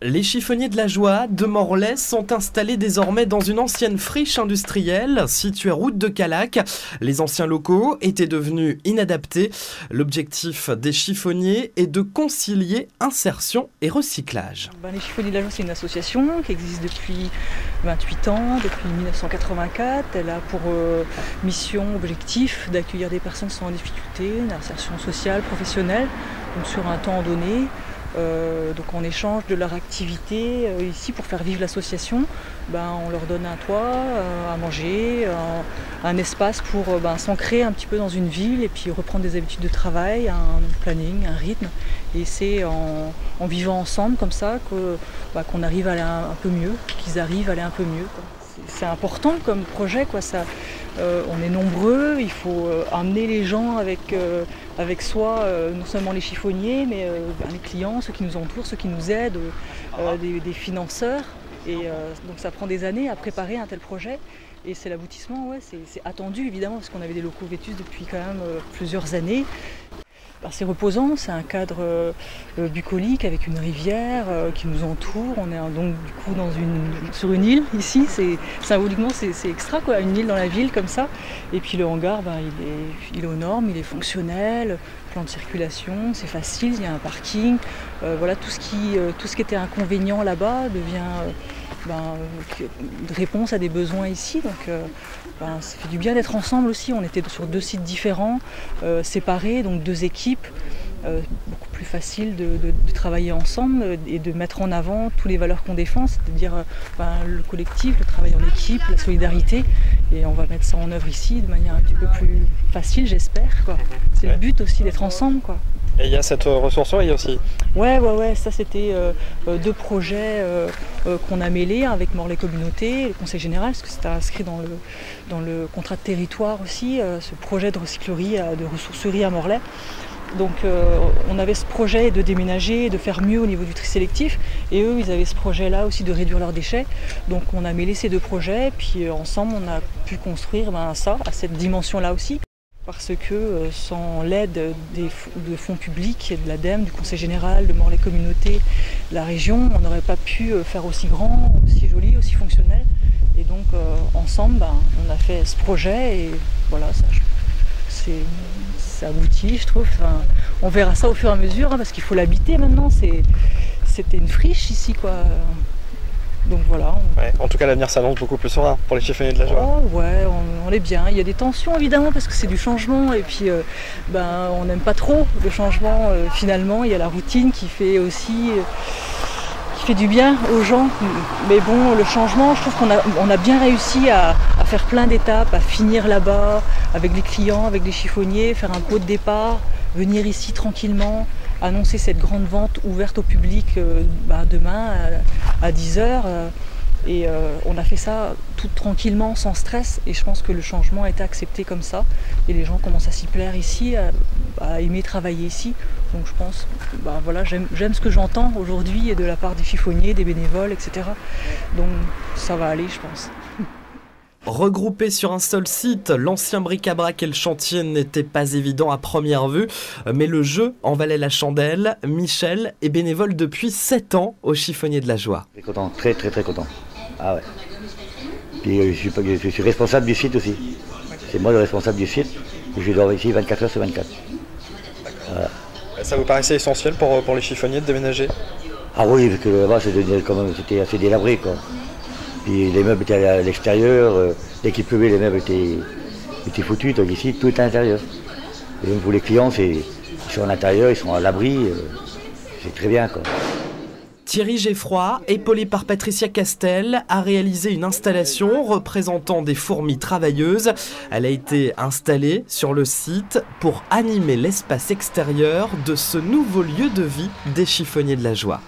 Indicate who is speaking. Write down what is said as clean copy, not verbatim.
Speaker 1: Les chiffonniers de la Joie de Morlaix sont installés désormais dans une ancienne friche industrielle située route de Callac. Les anciens locaux étaient devenus inadaptés. L'objectif des chiffonniers est de concilier insertion et recyclage.
Speaker 2: Les chiffonniers de la Joie, c'est une association qui existe depuis 28 ans, depuis 1984. Elle a pour mission, objectif d'accueillir des personnes qui sont en difficulté, d'insertion sociale, professionnelle, donc sur un temps donné. Donc en échange de leur activité ici pour faire vivre l'association, on leur donne un toit, à manger, un espace pour s'ancrer un petit peu dans une ville et puis reprendre des habitudes de travail, un planning, un rythme. Et c'est en vivant ensemble comme ça qu'on arrive à aller un peu mieux, qu'ils arrivent à aller un peu mieux, quoi. C'est important comme projet, quoi. On est nombreux, il faut amener les gens avec soi, non seulement les chiffonniers, mais les clients, ceux qui nous entourent, ceux qui nous aident, des financeurs. Et donc ça prend des années à préparer un tel projet. Et c'est l'aboutissement, ouais, c'est attendu évidemment, parce qu'on avait des locaux vétustes depuis quand même plusieurs années. C'est reposant, c'est un cadre bucolique avec une rivière qui nous entoure. On est donc du coup sur une île ici, symboliquement c'est extra, quoi, une île dans la ville comme ça. Et puis le hangar, il est aux normes, il est fonctionnel, plan de circulation, c'est facile, il y a un parking. Voilà, tout ce qui était inconvénient là-bas devient réponse à des besoins ici. Donc ça fait du bien d'être ensemble aussi. On était sur 2 sites différents, séparés, donc 2 équipes. Beaucoup plus facile de travailler ensemble et de mettre en avant toutes les valeurs qu'on défend, c'est-à-dire le collectif, le travail en équipe, la solidarité. Et on va mettre ça en œuvre ici de manière un petit peu plus facile, j'espère, quoi. C'est le but aussi d'être ensemble, quoi.
Speaker 3: Et il y a cette ressourcerie aussi.
Speaker 2: Ouais, ça c'était 2 projets qu'on a mêlés avec Morlaix Communauté et le Conseil Général, parce que c'était inscrit dans le contrat de territoire aussi, ce projet de recyclerie, de ressourcerie à Morlaix. Donc on avait ce projet de déménager, de faire mieux au niveau du tri sélectif, et eux ils avaient ce projet là aussi de réduire leurs déchets. Donc on a mêlé ces 2 projets, puis ensemble on a pu construire ça à cette dimension là aussi. Parce que sans l'aide de fonds publics, de l'ADEME, du Conseil Général, de Morlaix Communauté, de la région, on n'aurait pas pu faire aussi grand, aussi joli, aussi fonctionnel. Et donc ensemble, on a fait ce projet et voilà, ça aboutit, je trouve. On verra ça au fur et à mesure, parce qu'il faut l'habiter maintenant. C'était une friche ici, quoi. Donc voilà.
Speaker 3: Ouais, en tout cas, l'avenir s'annonce beaucoup plus serein pour les chiffonniers de la Joie.
Speaker 2: Oh, ouais, on est bien. Il y a des tensions évidemment parce que c'est du changement et puis on n'aime pas trop le changement. Finalement, il y a la routine qui fait du bien aux gens. Mais bon, le changement, je trouve qu'on a bien réussi à faire plein d'étapes, à finir là-bas avec les clients, avec les chiffonniers, faire un pot de départ, venir ici tranquillement, annoncer cette grande vente ouverte au public demain à 10h. Et on a fait ça tout tranquillement, sans stress, et je pense que le changement a été accepté comme ça. Et les gens commencent à s'y plaire ici, à aimer travailler ici. Donc je pense, j'aime ce que j'entends aujourd'hui de la part des chiffonniers, des bénévoles, etc. Donc ça va aller, je pense.
Speaker 1: Regroupés sur un seul site, l'ancien bric-à-brac et le chantier n'étaient pas évidents à première vue, mais le jeu en valait la chandelle. Michel est bénévole depuis 7 ans au Chiffonnier de la Joie.
Speaker 4: Très content, très content. Ah ouais. Puis je suis responsable du site aussi. C'est moi le responsable du site. Je dors ici 24 heures sur 24. Voilà.
Speaker 3: Ça vous paraissait essentiel pour les chiffonniers de déménager?
Speaker 4: Ah oui, parce que là-bas c'était assez délabré, quoi. Puis les meubles étaient à l'extérieur, dès qu'il pleuvait les meubles étaient foutus, donc ici tout est à l'intérieur. Et donc pour les clients, ils sont à l'intérieur, ils sont à l'abri, c'est très bien, quoi.
Speaker 1: Thierry Geffroy, épaulé par Patricia Castel, a réalisé une installation représentant des fourmis travailleuses. Elle a été installée sur le site pour animer l'espace extérieur de ce nouveau lieu de vie des chiffonniers de la Joie.